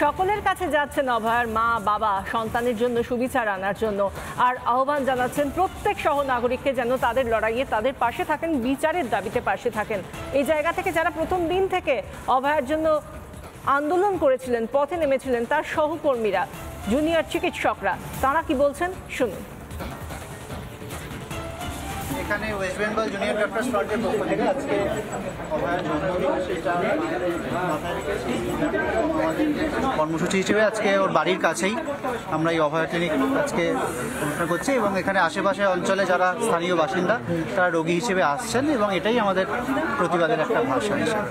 সকলের কাছে যাচ্ছেন অভয়ার মা বাবা সন্তানের জন্য সুবিচার আনার জন্য, আর আহ্বান জানাচ্ছেন প্রত্যেক সহনাগরিককে যেন তাদের লড়াইয়ে তাদের পাশে থাকেন, বিচারের দাবিতে পাশে থাকেন। এই জায়গা থেকে যারা প্রথম দিন থেকে অভয়ার জন্য আন্দোলন করেছিলেন, পথে নেমেছিলেন, তার সহকর্মীরা, জুনিয়র চিকিৎসকরা, তারা কি বলছেন শুনুন। এখানে ওয়েস্ট বেঙ্গল জুনিয়র ডক্টরস ফ্রন্টের পক্ষ থেকে আজকে অভয়ার জন্মদিন সেটা মাথায় রেখে কর্মসূচি হিসেবে আজকে ওর বাড়ির কাছেই আমরা এই অভয়া ক্লিনিক আজকে অনুষ্ঠান করছি এবং এখানে আশেপাশে অঞ্চলে যারা স্থানীয় বাসিন্দা তারা রোগী হিসেবে আসছেন এবং এটাই আমাদের প্রতিবাদের একটা ভাষা হিসেবে।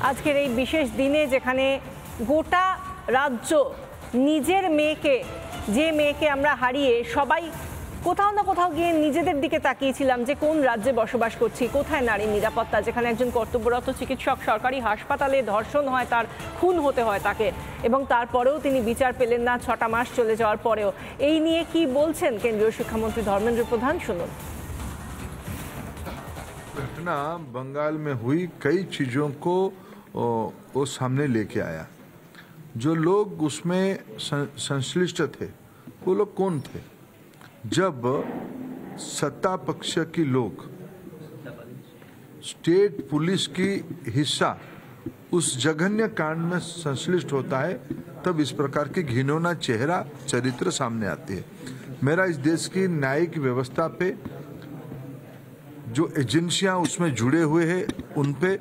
আজকের এই বিশেষ দিনে যেখানে গোটা রাজ্য নিজের মেয়েকে, যে মেয়েকে আমরা হারিয়ে সবাই কোথাও না কোথাও গিয়ে নিজেদের দিকে তাকিয়েছিলাম যে কোন রাজ্যে বসবাস করছি, কোথায় নারীর নিরাপত্তা, যেখানে একজন কর্তব্যরত চিকিৎসক সরকারি হাসপাতালে ধর্ষণ হয়, তার খুন হতে হয় তাকে, এবং তারপরেও তিনি বিচার পেলেন না 6টা মাস চলে যাওয়ার পরেও। এই নিয়ে কি বলছেন কেন্দ্রীয় শিক্ষামন্ত্রী ধর্মেন্দ্র প্রধান, শুনুন। घटना बंगाल में हुई कई चीज़ों को वो सामने लेके आया। जो लोग उसमें संश्लिष्ट थे वो लोग कौन थे? जब सत्ता पक्ष की लोग, स्टेट पुलिस की हिस्सा उस जघन्य कांड में संश्लिष्ट होता है, तब इस प्रकार की घिनौना चेहरा चरित्र सामने आती है। मेरा इस देश की न्यायिक व्यवस्था पे, जो एजेंसियां उसमें जुड़े हुए हैं, उन पे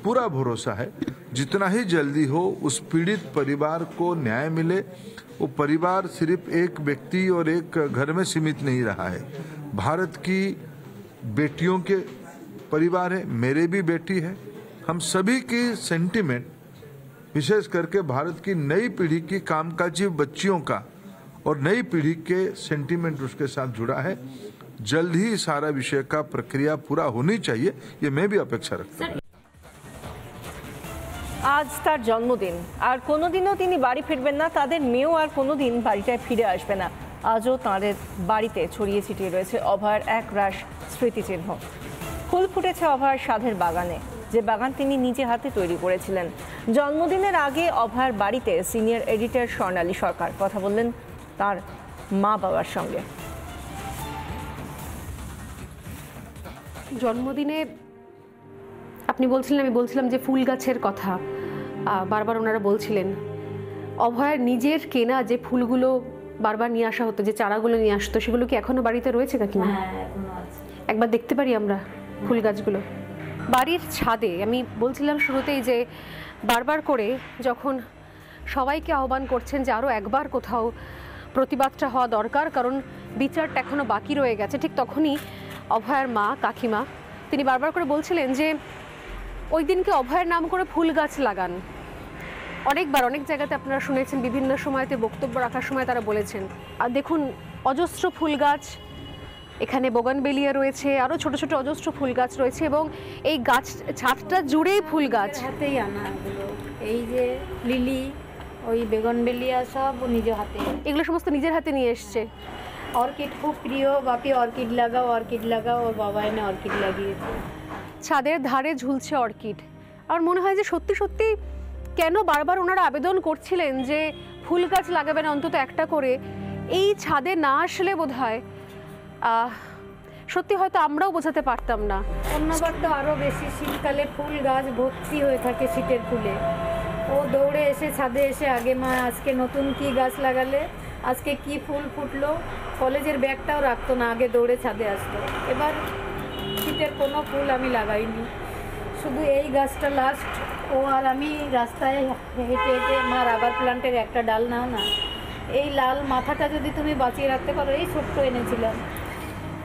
पूरा भरोसा है। जितना ही जल्दी हो उस पीड़ित परिवार को न्याय मिले। वो परिवार सिर्फ एक व्यक्ति और एक घर में सीमित नहीं रहा है, भारत की बेटियों के परिवार है, मेरे भी बेटी है। हम सभी की सेंटिमेंट, विशेष करके भारत की नई पीढ़ी की कामकाजी बच्चियों का और नई पीढ़ी के सेंटिमेंट उसके साथ जुड़ा है। जल्द ही सारा विषय का प्रक्रिया पूरा होनी चाहिए, ये मैं भी अपेक्षा रखता हूँ। আজ তার জন্মদিন, আর কোনোদিনও তিনি বাড়ি ফিরবেন না, তাদের মেয়েও আর কোনোদিন বাড়িটায় ফিরে আসবে না। আজও তাঁদের বাড়িতে ছড়িয়ে ছিটিয়ে রয়েছে অভয়ার এক রাশ স্মৃতিচিহ্ন। ফুল ফুটেছে অভয়ার সাধের বাগানে, যে বাগান তিনি নিজে হাতে তৈরি করেছিলেন। জন্মদিনের আগে অভয়ার বাড়িতে সিনিয়র এডিটর স্বর্ণালী সরকার কথা বললেন তার মা বাবার সঙ্গে। জন্মদিনে আপনি বলছিলেন, আমি বলছিলাম যে ফুল গাছের কথা বারবার ওনারা বলছিলেন। অভয়ার নিজের কেনা যে ফুলগুলো বারবার নিয়ে আসা হতো, যে চারাগুলো নিয়ে আসতো, সেগুলো কি এখনো বাড়িতে রয়েছে কাকিমা? একবার দেখতে পারি আমরা ফুল গাছগুলো বাড়ির ছাদে? আমি বলছিলাম শুরুতেই যে বারবার করে যখন সবাইকে আহ্বান করছেন যে আরও একবার কোথাও প্রতিবাদটা হওয়া দরকার, কারণ বিচারটা এখনো বাকি রয়ে গেছে, ঠিক তখনই অভয়ার মা কাকিমা তিনি বারবার করে বলছিলেন যে ওই দিনকে অভয়ের নাম করে ফুল গাছ লাগান। অনেকবার অনেক জায়গাতে আপনারা শুনেছেন, বিভিন্ন সময়তে বক্তব্য রাখার সময় তারা বলেছেন। আর দেখুন অজস্র ফুল গাছ, এখানে বোগানবেলিয়া রয়েছে, আরও ছোট ছোট অজস্র ফুল গাছ রয়েছে, এবং এই গাছ ছাদটা জুড়েই ফুল গাছ। হাতেই আনা এগুলো, এই যে লিলি, ওই বেগনবেলিয়া সব নিজের হাতে, এগুলো সমস্ত নিজের হাতে নিয়ে এসছে। অর্কিড খুব প্রিয়, বাপি অর্কিড লাগাও, অর্কিড লাগাও, ও বাবা এনে অর্কিড লাগিয়েছে। ছাদের ধারে ঝুলছে অর্কিড। আর মনে হয় যে সত্যি সত্যি কেন বারবার ওনারা আবেদন করছিলেন যে ফুল গাছ লাগাবেন অন্তত একটা করে, এই ছাদে না আসলে বোধহয় সত্যি হয়তো আমরাও বোঝাতে পারতাম না। অন্যবার তো আরও বেশি, শীতকালে ফুল গাছ ভর্তি হয়ে থাকে শীতের ফুলে। ও দৌড়ে এসে ছাদে এসে, আগে মা আজকে নতুন কি গাছ লাগালে, আজকে কি ফুল ফুটলো, কলেজের ব্যাগটাও রাখতো না, আগে দৌড়ে ছাদে আসতো। এবার শীতের কোনো ফুল আমি লাগাইনি, শুধু এই গাছটা লাস্ট। ও আর আমি রাস্তায় হেঁটে হেঁটে, মা রাবার প্লান্টের একটা ডাল নাও না, এই লাল মাথাটা যদি তুমি বাঁচিয়ে রাখতে পারো, এই ছোট্ট এনেছিলাম,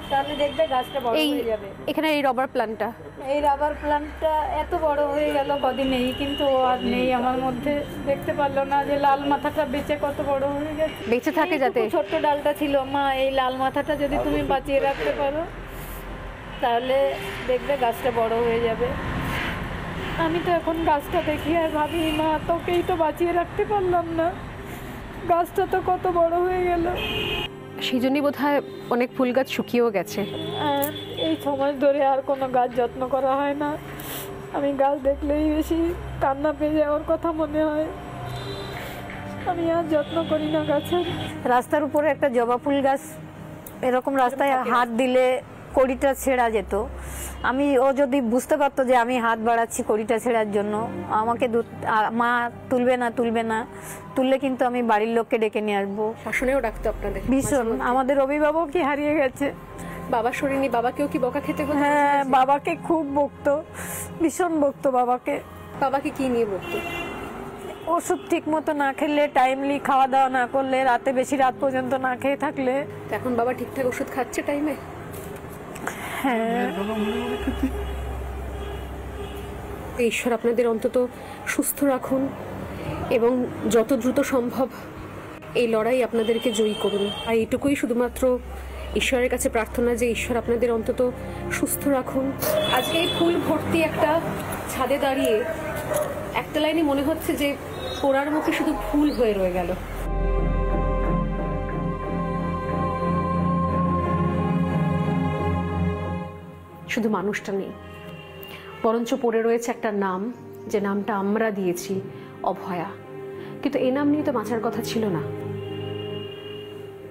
তাহলে দেখবে গাছটা বড় হয়ে যাবে। এখানে এই রাবার প্ল্যান্টটা, এই রাবার প্লান্টটা এত বড় হয়ে গেল কদিনেই, কিন্তু ও আর নেই আমার মধ্যে। দেখতে পারলো না যে লাল মাথাটা বেঁচে কত বড় হয়ে গেছে, বেঁচে থাকে যাতে। ছোট্ট ডালটা ছিল, মা এই লাল মাথাটা যদি তুমি বাঁচিয়ে রাখতে পারো, তাহলে দেখবে গাছটা বড় হয়ে যাবে। আমি তো এখন গাছটা দেখি আর ভাবি, মা তোকেই তো বাঁচিয়ে রাখতে পারলাম না, গাছটা তো কত বড় হয়ে গেল। সেই জন্যই বোধহয় অনেক ফুল গাছ শুকিয়েও গেছে। আর এই 6 মাস ধরে আর কোনো গাছ যত্ন করা হয় না। আমি গাছ দেখলেই বেশি কান্না পেয়ে যাওয়ার কথা মনে হয়। আমি আর যত্ন করি না গাছের। রাস্তার উপরে একটা জবা ফুল গাছ এরকম রাস্তায় হাত দিলে কড়িটা ছেঁড়া যেত। ও যদি বুঝতে পারতো যে আমি হাত বাড়াচ্ছি কড়িটা ছেঁড়ার জন্য, আমাকে মা তুলবে না, তুললে কিন্তু আমি বাড়ির লোককে ডেকে নিয়ে আসবো। শাসনেও ডাকতো আপনাদের ভীষণ। আমাদের অভিভাবকই হারিয়ে গেছে। বাবা শরীরে বাবাকেও কি বকা খেতে হতো? হ্যাঁ, বাবাকে খুব বকতো, ভীষণ বকতো বাবাকে। বাবাকে কি নিয়ে বকতো? ওষুধ ঠিক মতো না খেলে, টাইমলি খাওয়া দাওয়া না করলে, রাতে বেশি রাত পর্যন্ত না খেয়ে থাকলে। এখন বাবা ঠিকঠাক ওষুধ খাচ্ছে টাইমে? হ্যাঁ। ঈশ্বর আপনাদের অন্তত সুস্থ রাখুন এবং যত দ্রুত সম্ভব এই লড়াই আপনাদেরকে জয়ী করুন। আর এইটুকুই শুধুমাত্র ঈশ্বরের কাছে প্রার্থনা যে ঈশ্বর আপনাদের অন্তত সুস্থ রাখুন। আজকে এই ফুল ভর্তি একটা ছাদে দাঁড়িয়ে একটা লাইনে মনে হচ্ছে যে পোড়ার মুখে শুধু ফুল হয়ে রয়ে গেল। শুধু মানুষটা নেই, বরঞ্চ পড়ে রয়েছে একটা নাম, যে নামটা আমরা দিয়েছি অভয়া। কিন্তু এই নাম নিয়ে তো বাঁচার কথা ছিল না।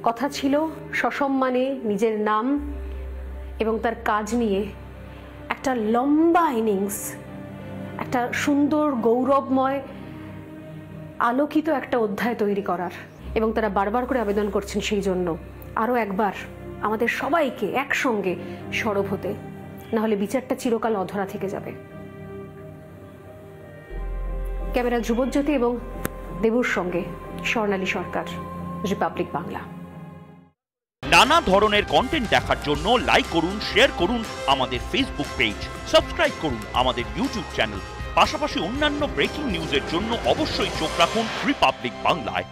কথা ছিল সসম্মানে নিজের নাম এবং তার কাজ নিয়ে একটা লম্বা ইনিংস, একটা সুন্দর গৌরবময় আলোকিত একটা অধ্যায় তৈরি করার। এবং তারা বারবার করে আবেদন করছেন সেই জন্য আরও একবার আমাদের সবাইকে একসঙ্গে সরব হতে, নাহলে বিচারটা চিরকাল অধরা থেকে যাবে। ক্যামেরা ধ্রুবজ্যোতি এবং দেবুর সঙ্গে স্বর্ণালী সরকার, রিপাবলিক বাংলা। নানা ধরনের কন্টেন্ট দেখার জন্য লাইক করুন, শেয়ার করুন আমাদের ফেসবুক পেজ, সাবস্ক্রাইব করুন আমাদের ইউটিউব চ্যানেল। পাশাপাশি অন্যান্য ব্রেকিং নিউজের জন্য অবশ্যই চোখ রাখুন রিপাবলিক বাংলায়।